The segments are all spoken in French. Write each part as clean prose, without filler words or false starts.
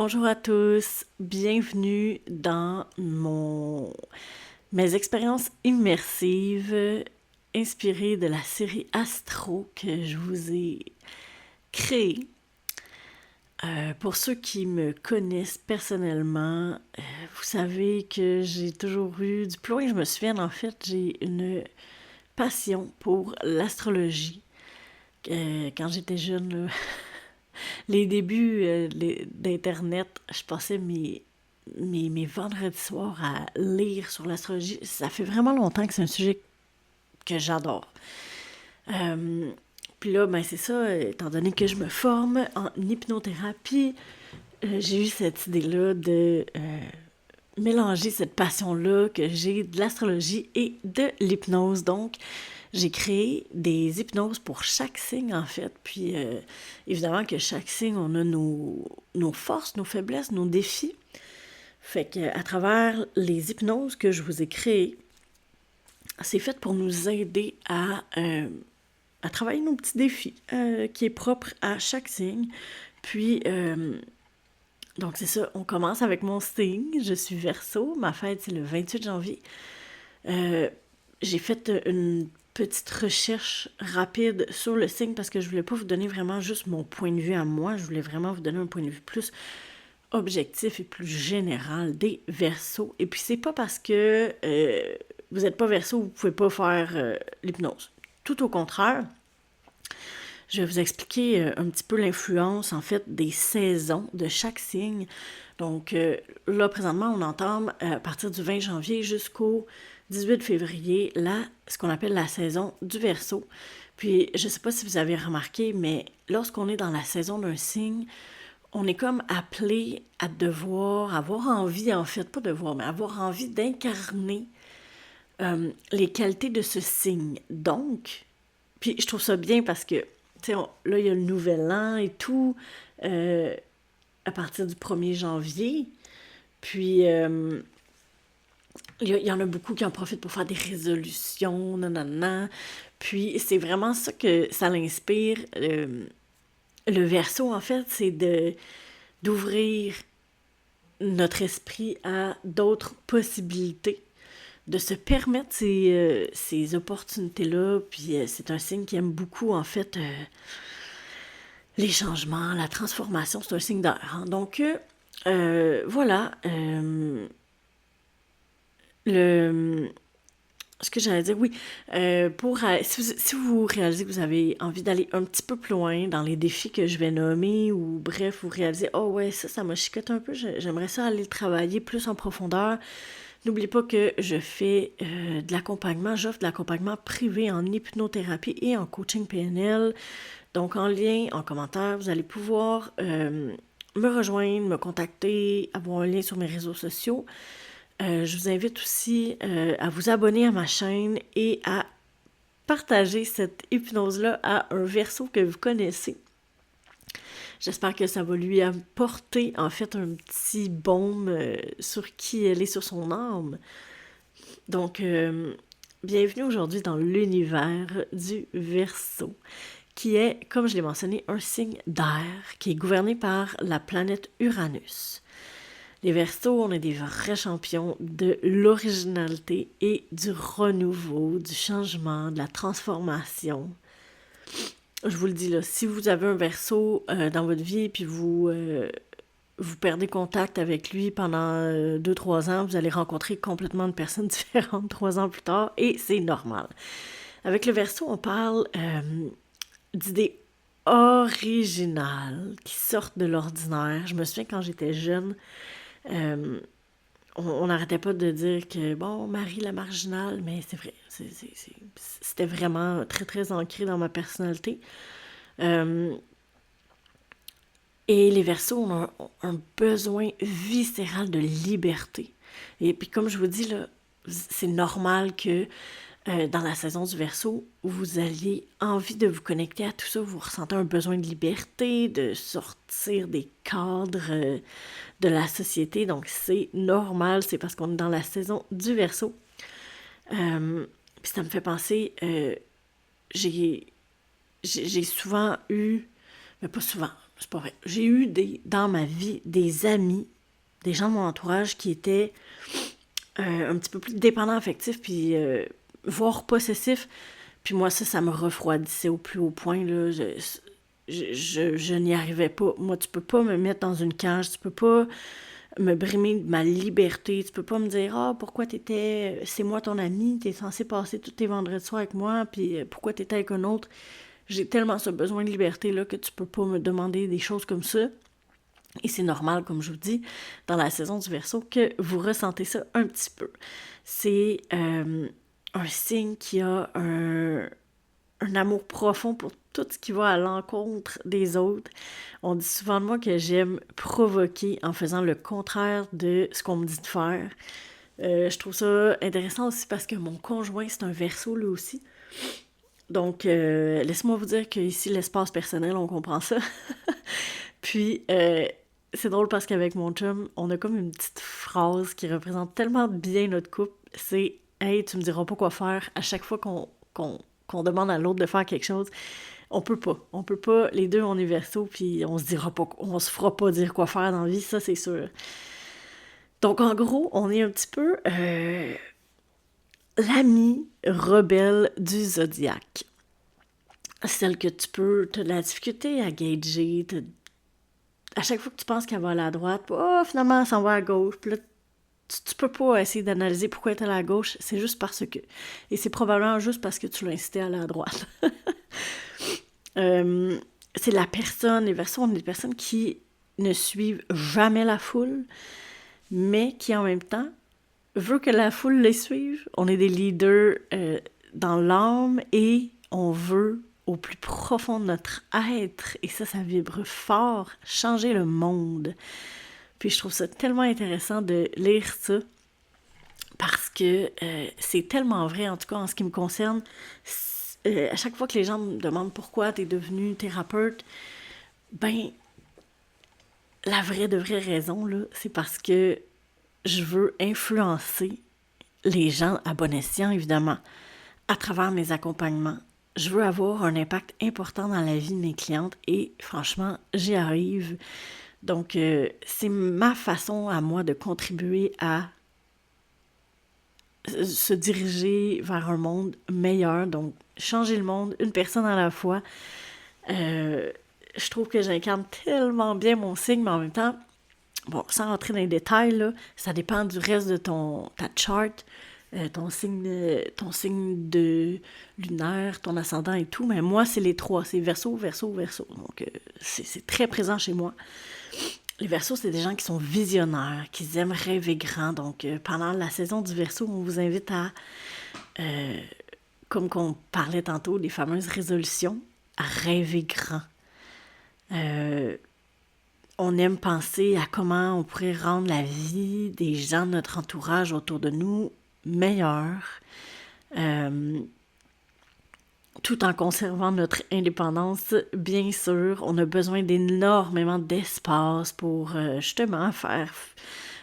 Bonjour à tous, bienvenue dans mes expériences immersives inspirées de la série Astro que je vous ai créée. Pour ceux qui me connaissent personnellement, vous savez que j'ai toujours eu, du plus loin que je me souvienne en fait, j'ai une passion pour l'astrologie. Quand j'étais jeune, là, les débuts d'Internet, je passais mes vendredis soirs à lire sur l'astrologie. Ça fait vraiment longtemps que c'est un sujet que j'adore. Euh, Puis là, ben c'est ça, étant donné que je me forme en hypnothérapie, j'ai eu cette idée-là de mélanger cette passion-là que j'ai de l'astrologie et de l'hypnose. Donc, j'ai créé des hypnoses pour chaque signe, en fait. Puis, évidemment que chaque signe, on a nos forces, nos faiblesses, nos défis. Fait que à travers les hypnoses que je vous ai créées, c'est fait pour nous aider à travailler nos petits défis, qui est propre à chaque signe. Puis, donc c'est ça, on commence avec mon signe. Je suis Verseau, ma fête c'est le 28 janvier. Euh, j'ai fait une petite recherche rapide sur le signe parce que je voulais pas vous donner vraiment juste mon point de vue à moi, je voulais vraiment vous donner un point de vue plus objectif et plus général des Verseaux. Et puis c'est pas parce que vous n'êtes pas Verseau, vous pouvez pas faire l'hypnose. Tout au contraire, je vais vous expliquer un petit peu l'influence en fait des saisons de chaque signe. Donc là, présentement, on entame à partir du 20 janvier jusqu'au 18 février, là, ce qu'on appelle la saison du Verseau. Puis, je ne sais pas si vous avez remarqué, mais lorsqu'on est dans la saison d'un signe, on est comme appelé à devoir, avoir envie, en fait, pas devoir, mais avoir envie d'incarner les qualités de ce signe. Donc, puis je trouve ça bien parce que, tu sais, là, il y a le nouvel an et tout, euh, à partir du 1er janvier. Puis, il y en a beaucoup qui en profitent pour faire des résolutions, nanana. Puis, c'est vraiment ça que ça l'inspire. Le Verseau, en fait, c'est d'ouvrir notre esprit à d'autres possibilités, de se permettre ces opportunités-là. Puis c'est un signe qui aime beaucoup, en fait, les changements, la transformation. C'est un signe d'air, hein. Donc, voilà. Le, Ce que j'allais dire, oui, si vous réalisez que vous avez envie d'aller un petit peu plus loin dans les défis que je vais nommer, ou bref, vous réalisez, oh ouais, ça m'a chicoté un peu, j'aimerais ça aller le travailler plus en profondeur. N'oubliez pas que je fais de l'accompagnement, j'offre de l'accompagnement privé en hypnothérapie et en coaching PNL. Donc en lien, en commentaire, vous allez pouvoir me rejoindre, me contacter, avoir un lien sur mes réseaux sociaux. Je vous invite aussi à vous abonner à ma chaîne et à partager cette hypnose-là à un Verseau que vous connaissez. J'espère que ça va lui apporter en fait un petit baume sur qui elle est, sur son âme. Donc, bienvenue aujourd'hui dans l'univers du Verseau, qui est, comme je l'ai mentionné, un signe d'air qui est gouverné par la planète Uranus. Les Verseaux, on est des vrais champions de l'originalité et du renouveau, du changement, de la transformation. Je vous le dis là, si vous avez un Verseau dans votre vie puis vous perdez contact avec lui pendant 2-3 ans, vous allez rencontrer complètement de personnes différentes 3 ans plus tard et c'est normal. Avec le Verseau, on parle d'idées originales qui sortent de l'ordinaire. Je me souviens quand j'étais jeune, euh, on n'arrêtait pas de dire que, bon, Marie la marginale, mais c'est vrai, c'était vraiment très, très ancré dans ma personnalité. Euh, et les Verseaux ont un besoin viscéral de liberté. Et puis, comme je vous dis, là, c'est normal que dans la saison du Verseau, vous ayez envie de vous connecter à tout ça, vous ressentez un besoin de liberté, de sortir des cadres de la société. Donc, c'est normal, c'est parce qu'on est dans la saison du Verseau. Puis ça me fait penser, j'ai souvent eu, mais pas souvent, c'est pas vrai. J'ai eu dans ma vie des amis, des gens de mon entourage qui étaient un petit peu plus dépendants affectifs, puis voire possessifs. Puis moi, ça me refroidissait au plus haut point, là. Je n'y arrivais pas. Moi, tu peux pas me mettre dans une cage, tu peux pas me brimer de ma liberté, tu peux pas me dire pourquoi c'est moi ton ami, t'es censé passer tous tes vendredis soirs avec moi, puis pourquoi t'étais avec un autre. J'ai tellement ce besoin de liberté là que tu peux pas me demander des choses comme ça. Et c'est normal, comme je vous dis, dans la saison du Verseau, que vous ressentez ça un petit peu. C'est un signe qui a un amour profond pour tout ce qui va à l'encontre des autres. On dit souvent de moi que j'aime provoquer en faisant le contraire de ce qu'on me dit de faire. Je trouve ça intéressant aussi parce que mon conjoint, c'est un Verseau lui aussi. Donc, laissez-moi vous dire qu'ici, l'espace personnel, on comprend ça. Puis, c'est drôle parce qu'avec mon chum, on a comme une petite phrase qui représente tellement bien notre couple. C'est « Hey, tu me diras pas quoi faire » à chaque fois qu'on demande à l'autre de faire quelque chose. On peut pas. On peut pas. Les deux, on est Verseau, puis on se fera pas dire quoi faire dans la vie, ça, c'est sûr. Donc, en gros, on est un petit peu l'ami rebelle du zodiaque. Celle que tu peux, t'as de la difficulté à gager, à chaque fois que tu penses qu'elle va aller à droite, finalement, elle s'en va à gauche, puis là, tu peux pas essayer d'analyser pourquoi elle est allée à gauche, c'est juste parce que. Et c'est probablement juste parce que tu l'as incité à aller à droite. C'est la personne, les Verseaux, on est des personnes qui ne suivent jamais la foule, mais qui en même temps veut que la foule les suive. On est des leaders dans l'âme et on veut au plus profond de notre être, et ça vibre fort, changer le monde. Puis je trouve ça tellement intéressant de lire ça, parce que c'est tellement vrai, en tout cas en ce qui me concerne. À chaque fois que les gens me demandent pourquoi tu es devenu thérapeute, ben, la vraie raison, là, c'est parce que je veux influencer les gens à bon escient, évidemment, à travers mes accompagnements. Je veux avoir un impact important dans la vie de mes clientes et franchement, j'y arrive. Donc, c'est ma façon à moi de contribuer à se diriger vers un monde meilleur. Donc, changer le monde, une personne à la fois. Je trouve que j'incarne tellement bien mon signe, mais en même temps, bon, sans rentrer dans les détails, là, ça dépend du reste de ta chart, ton signe de lunaire, ton ascendant et tout. Mais moi, c'est les trois. C'est Verseau, Verseau, Verseau. Donc, c'est très présent chez moi. Les Verseaux, c'est des gens qui sont visionnaires, qui aiment rêver grand. Donc, pendant la saison du Verseau, on vous invite à, comme qu'on parlait tantôt, les fameuses résolutions, à rêver grand. On aime penser à comment on pourrait rendre la vie des gens de notre entourage autour de nous meilleure, tout en conservant notre indépendance, bien sûr. On a besoin d'énormément d'espace pour justement faire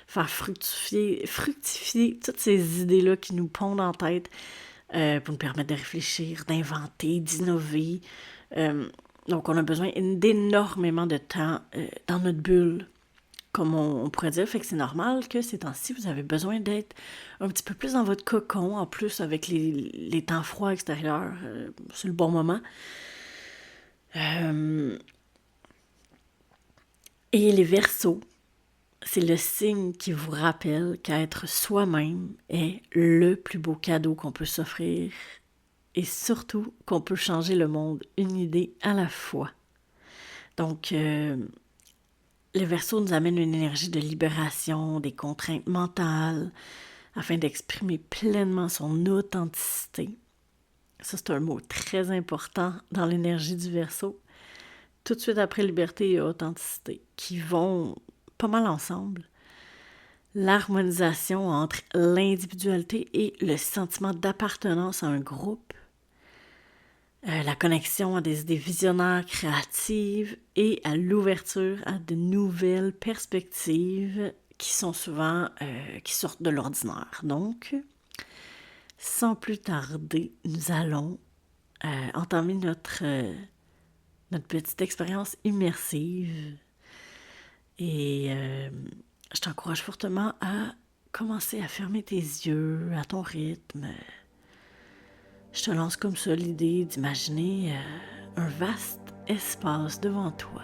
fructifier toutes ces idées-là qui nous pondent en tête, pour nous permettre de réfléchir, d'inventer, d'innover. Donc, on a besoin d'énormément de temps dans notre bulle, comme on pourrait dire. Fait que c'est normal que ces temps-ci, vous avez besoin d'être un petit peu plus dans votre cocon, en plus avec les temps froids extérieurs. C'est le bon moment. Et les Verseaux, c'est le signe qui vous rappelle qu'être soi-même est le plus beau cadeau qu'on peut s'offrir. Et surtout qu'on peut changer le monde une idée à la fois. Donc, les Verseaux nous amènent une énergie de libération des contraintes mentales afin d'exprimer pleinement son authenticité. Ça, c'est un mot très important dans l'énergie du Verseau. Tout de suite après liberté et authenticité, qui vont pas mal ensemble. L'harmonisation entre l'individualité et le sentiment d'appartenance à un groupe. La connexion à des idées visionnaires créatives et à l'ouverture à de nouvelles perspectives qui sont souvent, qui sortent de l'ordinaire. Donc, sans plus tarder, nous allons entamer notre notre petite expérience immersive. Et je t'encourage fortement à commencer à fermer tes yeux à ton rythme. Je te lance comme ça l'idée d'imaginer un vaste espace devant toi,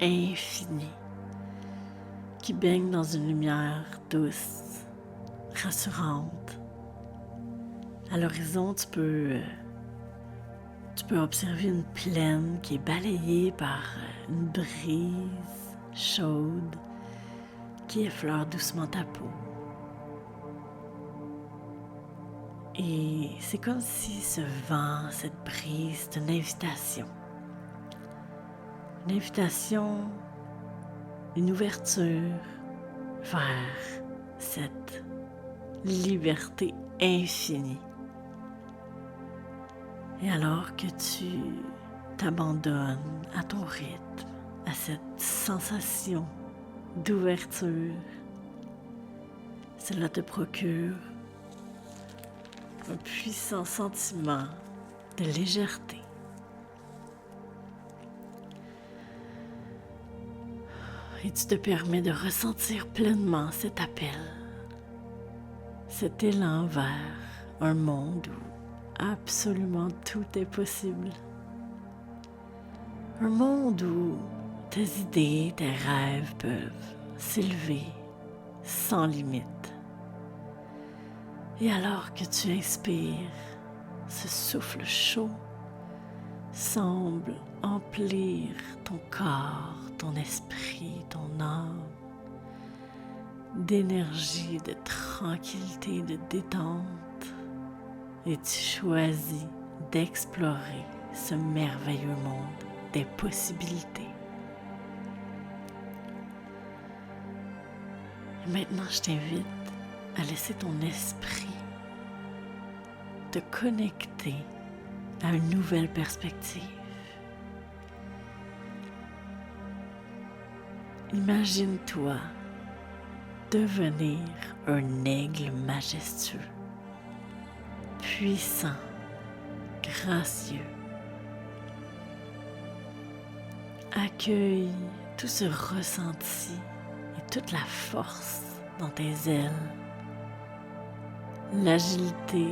infini, qui baigne dans une lumière douce, rassurante. À l'horizon, tu peux observer une plaine qui est balayée par une brise chaude qui effleure doucement ta peau. Et c'est comme si ce vent, cette brise, c'est une invitation. Une invitation, une ouverture vers cette liberté infinie. Et alors que tu t'abandonnes à ton rythme, à cette sensation d'ouverture, cela te procure un puissant sentiment de légèreté. Et tu te permets de ressentir pleinement cet appel, cet élan vers un monde où absolument tout est possible. Un monde où tes idées, tes rêves peuvent s'élever sans limite. Et alors que tu inspires, ce souffle chaud semble emplir ton corps, ton esprit, ton âme d'énergie, de tranquillité, de détente. Et tu choisis d'explorer ce merveilleux monde des possibilités. Et maintenant, je t'invite à laisser ton esprit te connecter à une nouvelle perspective. Imagine-toi devenir un aigle majestueux, puissant, gracieux. Accueille tout ce ressenti et toute la force dans tes ailes, l'agilité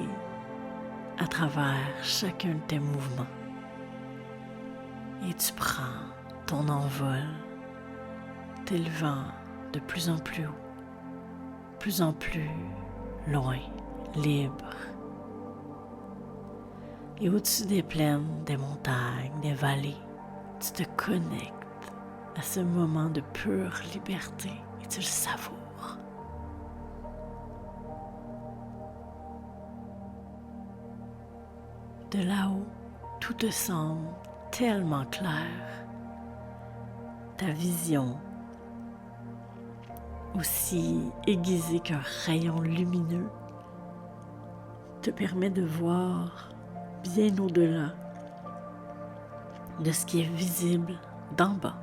à travers chacun de tes mouvements. Et tu prends ton envol, t'élevant de plus en plus haut, plus en plus loin, libre. Et au-dessus des plaines, des montagnes, des vallées, tu te connectes à ce moment de pure liberté et tu le savoures. De là-haut, tout te semble tellement clair. Ta vision, aussi aiguisée qu'un rayon lumineux, te permet de voir bien au-delà de ce qui est visible d'en bas.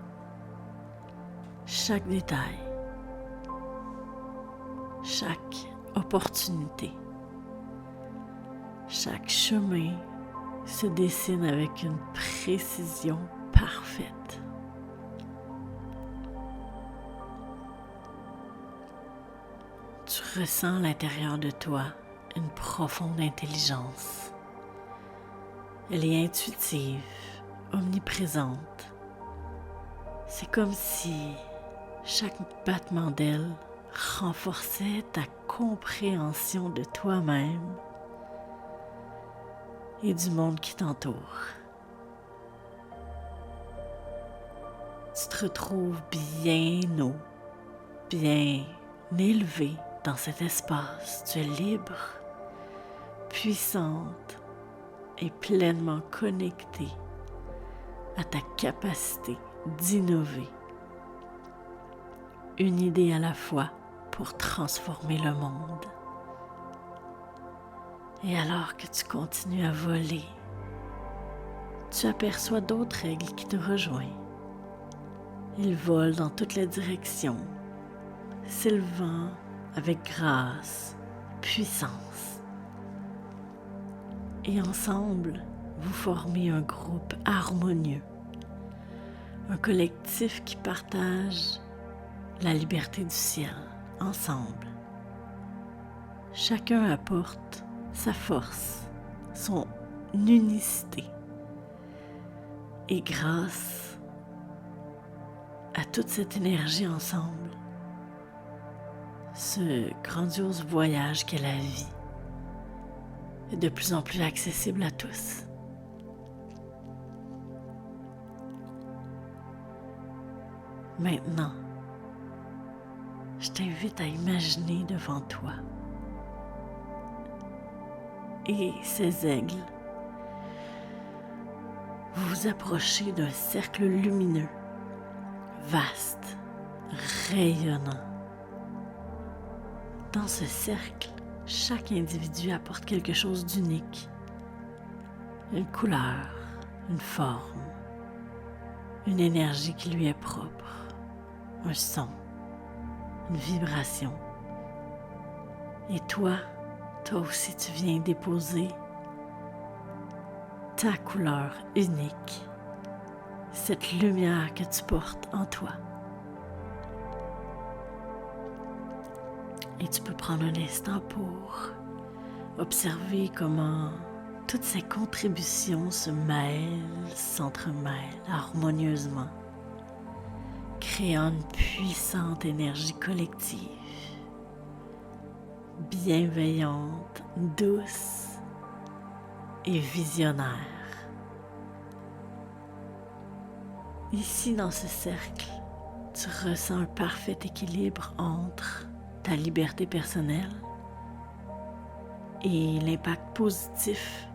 Chaque détail, chaque opportunité, chaque chemin se dessine avec une précision parfaite. Tu ressens à l'intérieur de toi une profonde intelligence. Elle est intuitive, omniprésente. C'est comme si chaque battement d'aile renforçait ta compréhension de toi-même et du monde qui t'entoure. Tu te retrouves bien haut, bien élevé dans cet espace. Tu es libre, puissante et pleinement connectée à ta capacité d'innover. Une idée à la fois pour transformer le monde. Et alors que tu continues à voler, tu aperçois d'autres aigles qui te rejoignent. Ils volent dans toutes les directions, s'élevant avec grâce, puissance. Et ensemble, vous formez un groupe harmonieux, un collectif qui partage la liberté du ciel ensemble. Chacun apporte sa force, son unicité. Et grâce à toute cette énergie ensemble, ce grandiose voyage qu'est la vie est de plus en plus accessible à tous. Maintenant, je t'invite à imaginer devant toi et ces aigles. Vous vous approchez d'un cercle lumineux, vaste, rayonnant. Dans ce cercle, chaque individu apporte quelque chose d'unique. Une couleur, une forme, une énergie qui lui est propre, un son, une vibration. Et toi aussi tu viens déposer ta couleur unique, cette lumière que tu portes en toi. Et tu peux prendre un instant pour observer comment toutes ces contributions se mêlent, s'entremêlent harmonieusement, créant une puissante énergie collective, bienveillante, douce et visionnaire. Ici, dans ce cercle, tu ressens un parfait équilibre entre ta liberté personnelle et l'impact positif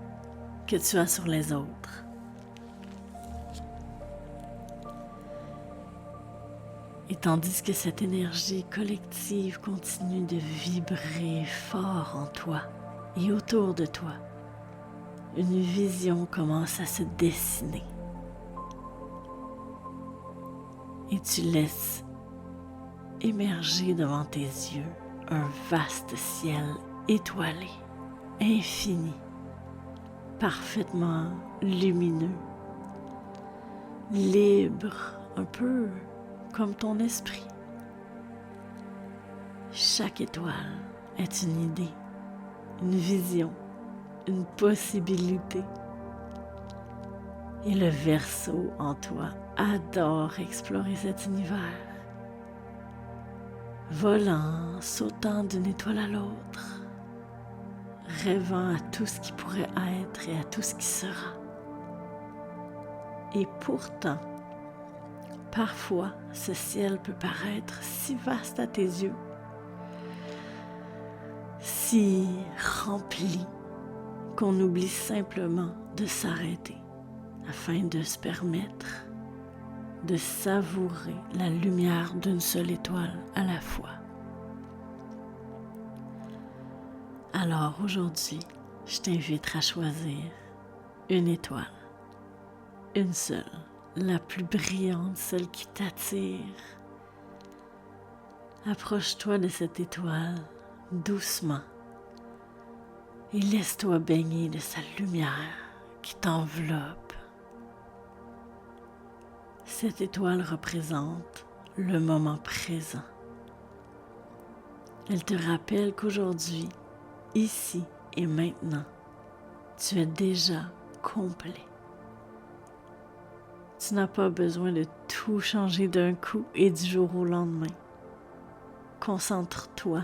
que tu as sur les autres. Et tandis que cette énergie collective continue de vibrer fort en toi et autour de toi, une vision commence à se dessiner. Et tu laisses émerger devant tes yeux un vaste ciel étoilé, infini, parfaitement lumineux, libre, un peu comme ton esprit. Chaque étoile est une idée, une vision, une possibilité. Et le Verseau en toi adore explorer cet univers, volant, sautant d'une étoile à l'autre, rêvant à tout ce qui pourrait être et à tout ce qui sera. Et pourtant, parfois, ce ciel peut paraître si vaste à tes yeux, si rempli, qu'on oublie simplement de s'arrêter afin de se permettre de savourer la lumière d'une seule étoile à la fois. Alors aujourd'hui, je t'invite à choisir une étoile, une seule, la plus brillante, celle qui t'attire. Approche-toi de cette étoile doucement et laisse-toi baigner de sa lumière qui t'enveloppe. Cette étoile représente le moment présent. Elle te rappelle qu'aujourd'hui, ici et maintenant, tu es déjà complet. Tu n'as pas besoin de tout changer d'un coup et du jour au lendemain. Concentre-toi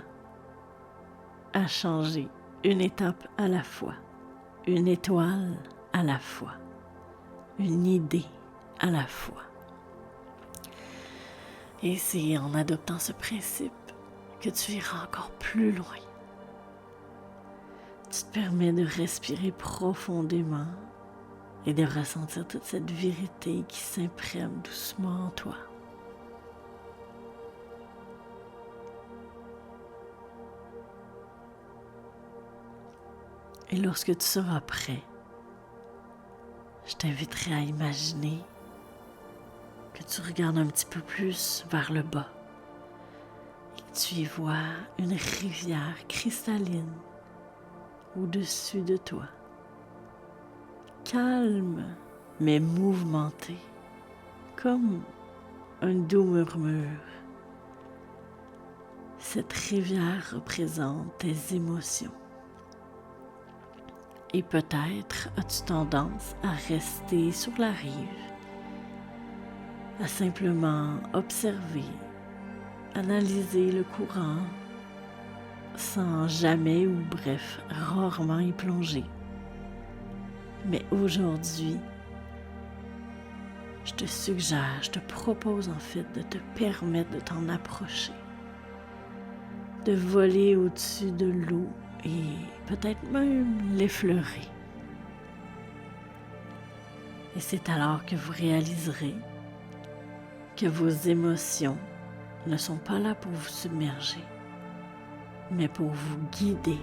à changer une étape à la fois, une étoile à la fois, une idée à la fois. Et c'est en adoptant ce principe que tu iras encore plus loin. Tu te permets de respirer profondément et de ressentir toute cette vérité qui s'imprègne doucement en toi. Et lorsque tu seras prêt, je t'inviterai à imaginer que tu regardes un petit peu plus vers le bas et que tu y vois une rivière cristalline au-dessus de toi calme mais mouvementé, comme un doux murmure. Cette rivière représente tes émotions. Et peut-être as-tu tendance à rester sur la rive, à simplement observer, analyser le courant, sans jamais ou bref, rarement y plonger. Mais aujourd'hui, je te suggère, je te propose en fait de te permettre de t'en approcher, de voler au-dessus de l'eau et peut-être même l'effleurer. Et c'est alors que vous réaliserez que vos émotions ne sont pas là pour vous submerger, mais pour vous guider.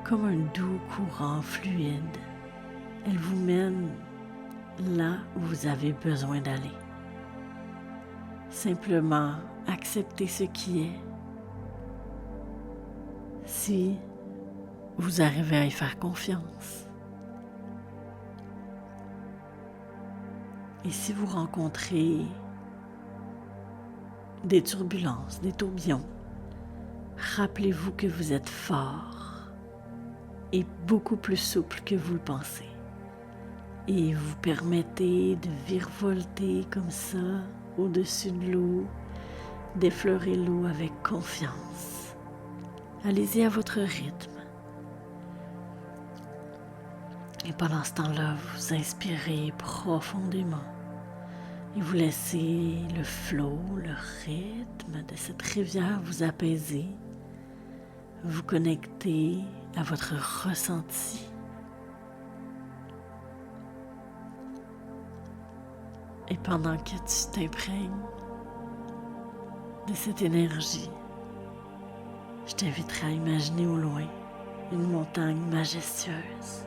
Comme un doux courant fluide, elle vous mène là où vous avez besoin d'aller. Simplement acceptez ce qui est. Si vous arrivez à y faire confiance. Et si vous rencontrez des turbulences, des tourbillons, rappelez-vous que vous êtes fort et beaucoup plus souple que vous le pensez. Et vous permettez de virevolter comme ça au-dessus de l'eau, d'effleurer l'eau avec confiance. Allez-y à votre rythme. Et pendant ce temps-là, vous inspirez profondément et vous laissez le flot, le rythme de cette rivière vous apaiser, vous connecter à votre ressenti. Et pendant que tu t'imprègnes de cette énergie, je t'inviterai à imaginer au loin une montagne majestueuse,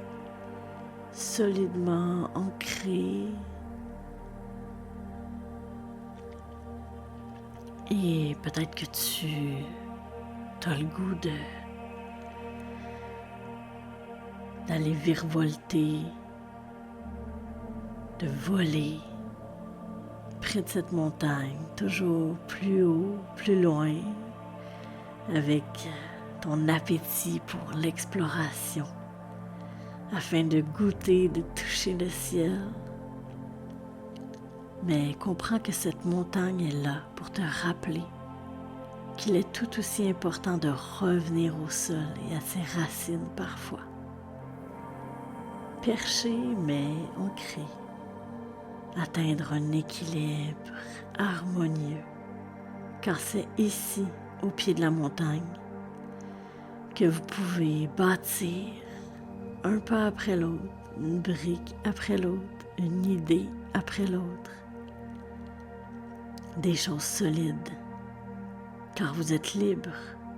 solidement ancrée et peut-être que tu as le goût d'aller virevolter, de voler près de cette montagne, toujours plus haut, plus loin, avec ton appétit pour l'exploration, afin de goûter, de toucher le ciel. Mais comprends que cette montagne est là pour te rappeler qu'il est tout aussi important de revenir au sol et à ses racines parfois. Perché mais ancré, atteindre un équilibre harmonieux, car c'est ici, au pied de la montagne, que vous pouvez bâtir un pas après l'autre, une brique après l'autre, une idée après l'autre, des choses solides, car vous êtes libre,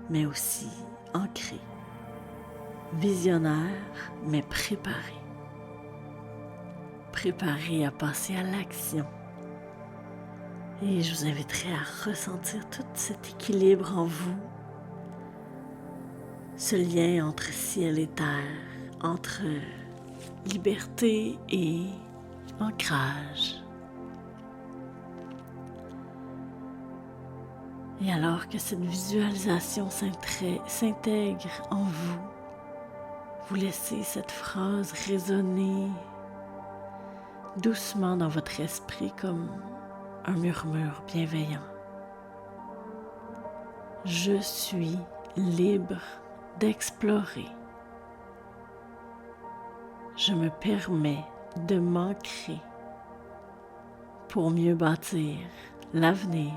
mais aussi ancré, visionnaire, mais préparé à passer à l'action. Et je vous inviterai à ressentir tout cet équilibre en vous, ce lien entre ciel et terre, entre liberté et ancrage. Et alors que cette visualisation s'intègre en vous, vous laissez cette phrase résonner doucement dans votre esprit comme un murmure bienveillant. Je suis libre d'explorer. Je me permets de m'ancrer pour mieux bâtir l'avenir.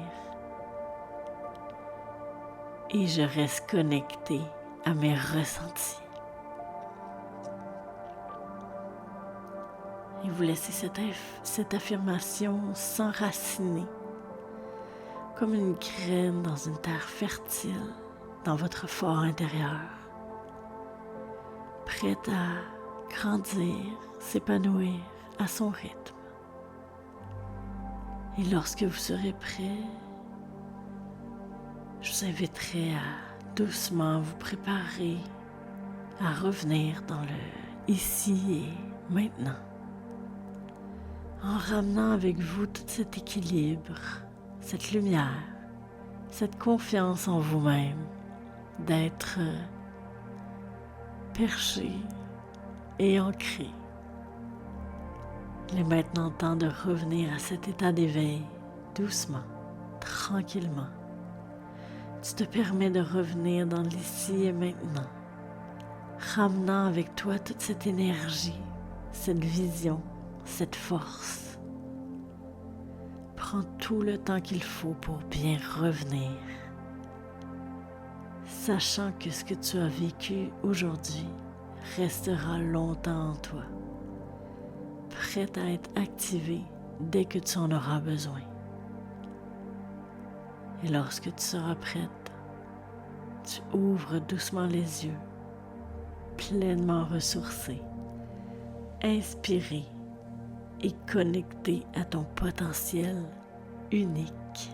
Et je reste connecté à mes ressentis. Et vous laissez cette affirmation s'enraciner comme une graine dans une terre fertile dans votre fort intérieur, prête à grandir, s'épanouir à son rythme. Et lorsque vous serez prêt, je vous inviterai à doucement vous préparer à revenir dans le ici et maintenant, en ramenant avec vous tout cet équilibre, cette lumière, cette confiance en vous-même, d'être perché et ancré. Il est maintenant temps de revenir à cet état d'éveil, doucement, tranquillement. Tu te permets de revenir dans l'ici et maintenant, ramenant avec toi toute cette énergie, cette vision, cette force. Prends tout le temps qu'il faut pour bien revenir, sachant que ce que tu as vécu aujourd'hui restera longtemps en toi, prêt à être activé dès que tu en auras besoin. Et lorsque tu seras prête, tu ouvres doucement les yeux, pleinement ressourcé, inspiré et connecté à ton potentiel unique.